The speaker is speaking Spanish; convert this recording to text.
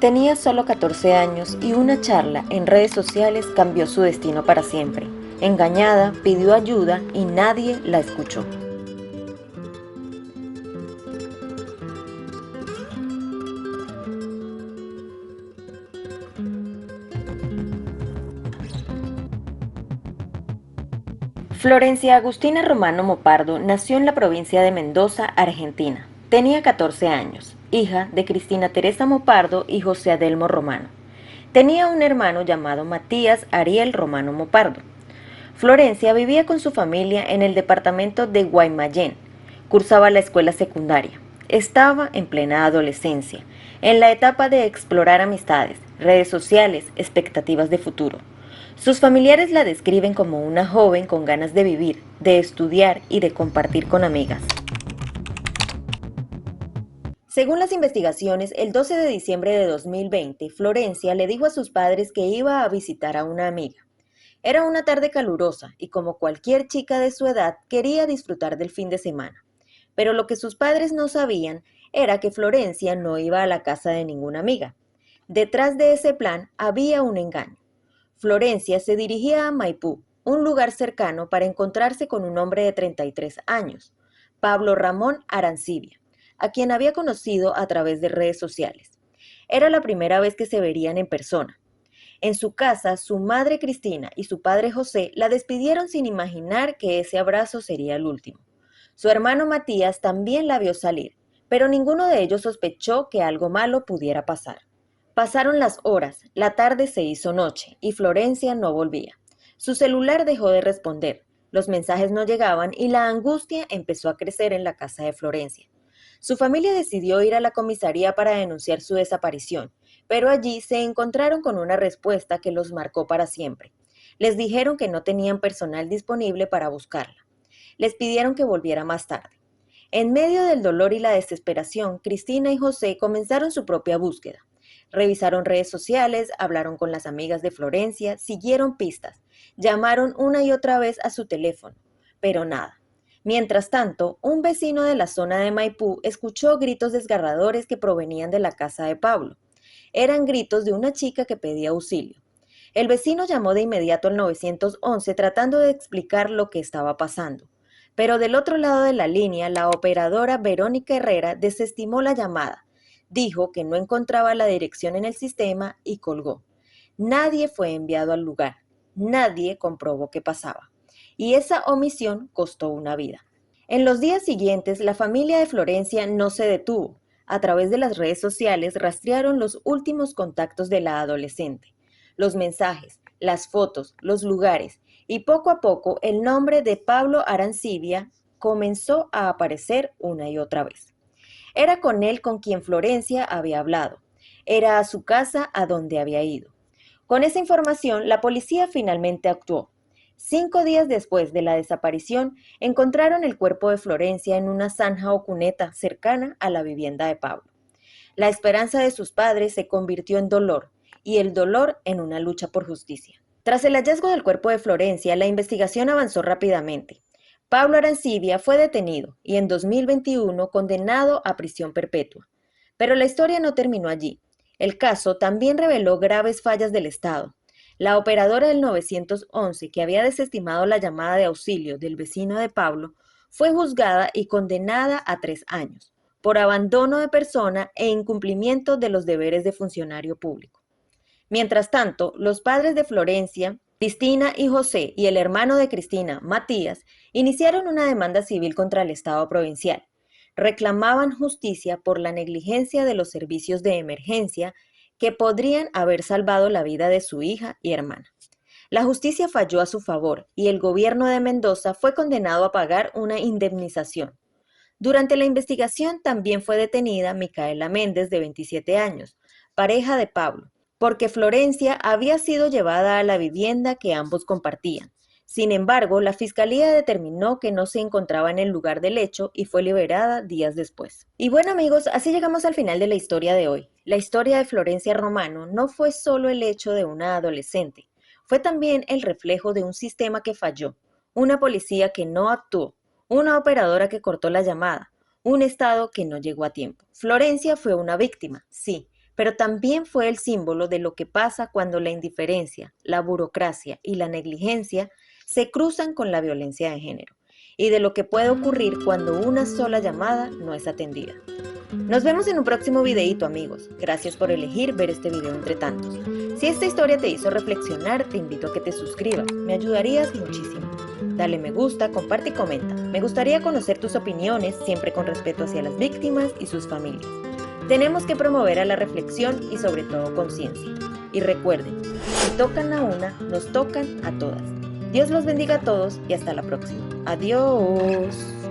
Tenía solo 14 años y una charla en redes sociales cambió su destino para siempre. Engañada, pidió ayuda y nadie la escuchó. Florencia Agustina Romano Mopardo nació en la provincia de Mendoza, Argentina. Tenía 14 años, hija de Cristina Teresa Mopardo y José Adelmo Romano. Tenía un hermano llamado Matías Ariel Romano Mopardo. Florencia vivía con su familia en el departamento de Guaymallén. Cursaba la escuela secundaria. Estaba en plena adolescencia, en la etapa de explorar amistades, redes sociales, expectativas de futuro. Sus familiares la describen como una joven con ganas de vivir, de estudiar y de compartir con amigas. Según las investigaciones, el 12 de diciembre de 2020, Florencia le dijo a sus padres que iba a visitar a una amiga. Era una tarde calurosa y como cualquier chica de su edad quería disfrutar del fin de semana. Pero lo que sus padres no sabían era que Florencia no iba a la casa de ninguna amiga. Detrás de ese plan había un engaño. Florencia se dirigía a Maipú, un lugar cercano, para encontrarse con un hombre de 33 años, Pablo Ramón Arancibia, a quien había conocido a través de redes sociales. Era la primera vez que se verían en persona. En su casa, su madre Cristina y su padre José la despidieron sin imaginar que ese abrazo sería el último. Su hermano Matías también la vio salir, pero ninguno de ellos sospechó que algo malo pudiera pasar. Pasaron las horas, la tarde se hizo noche y Florencia no volvía. Su celular dejó de responder, los mensajes no llegaban y la angustia empezó a crecer en la casa de Florencia. Su familia decidió ir a la comisaría para denunciar su desaparición, pero allí se encontraron con una respuesta que los marcó para siempre. Les dijeron que no tenían personal disponible para buscarla. Les pidieron que volviera más tarde. En medio del dolor y la desesperación, Cristina y José comenzaron su propia búsqueda. Revisaron redes sociales, hablaron con las amigas de Florencia, siguieron pistas, llamaron una y otra vez a su teléfono, pero nada. Mientras tanto, un vecino de la zona de Maipú escuchó gritos desgarradores que provenían de la casa de Pablo. Eran gritos de una chica que pedía auxilio. El vecino llamó de inmediato al 911 tratando de explicar lo que estaba pasando. Pero del otro lado de la línea, la operadora Verónica Herrera desestimó la llamada. Dijo que no encontraba la dirección en el sistema y colgó. Nadie fue enviado al lugar. Nadie comprobó qué pasaba. Y esa omisión costó una vida. En los días siguientes, la familia de Florencia no se detuvo. A través de las redes sociales rastrearon los últimos contactos de la adolescente, los mensajes, las fotos, los lugares, y poco a poco el nombre de Pablo Arancibia comenzó a aparecer una y otra vez. Era con él con quien Florencia había hablado. Era a su casa a donde había ido. Con esa información, la policía finalmente actuó. 5 días después de la desaparición, encontraron el cuerpo de Florencia en una zanja o cuneta cercana a la vivienda de Pablo. La esperanza de sus padres se convirtió en dolor y el dolor en una lucha por justicia. Tras el hallazgo del cuerpo de Florencia, la investigación avanzó rápidamente. Pablo Arancibia fue detenido y en 2021 condenado a prisión perpetua. Pero la historia no terminó allí. El caso también reveló graves fallas del Estado. La operadora del 911, que había desestimado la llamada de auxilio del vecino de Pablo, fue juzgada y condenada a 3 años, por abandono de persona e incumplimiento de los deberes de funcionario público. Mientras tanto, los padres de Florencia, Cristina y José, y el hermano de Cristina, Matías, iniciaron una demanda civil contra el Estado provincial. Reclamaban justicia por la negligencia de los servicios de emergencia que podrían haber salvado la vida de su hija y hermana. La justicia falló a su favor y el gobierno de Mendoza fue condenado a pagar una indemnización. Durante la investigación también fue detenida Micaela Méndez, de 27 años, pareja de Pablo, porque Florencia había sido llevada a la vivienda que ambos compartían. Sin embargo, la fiscalía determinó que no se encontraba en el lugar del hecho y fue liberada días después. Y bueno amigos, así llegamos al final de la historia de hoy. La historia de Florencia Romano no fue solo el hecho de una adolescente, fue también el reflejo de un sistema que falló, una policía que no actuó, una operadora que cortó la llamada, un Estado que no llegó a tiempo. Florencia fue una víctima, sí, pero también fue el símbolo de lo que pasa cuando la indiferencia, la burocracia y la negligencia se cruzan con la violencia de género, y de lo que puede ocurrir cuando una sola llamada no es atendida. Nos vemos en un próximo videito, amigos. Gracias por elegir ver este video entre tantos. Si esta historia te hizo reflexionar, te invito a que te suscribas. Me ayudarías muchísimo. Dale me gusta, comparte y comenta. Me gustaría conocer tus opiniones, siempre con respeto hacia las víctimas y sus familias. Tenemos que promover a la reflexión y sobre todo conciencia. Y recuerden, si tocan a una, nos tocan a todas. Dios los bendiga a todos y hasta la próxima. Adiós.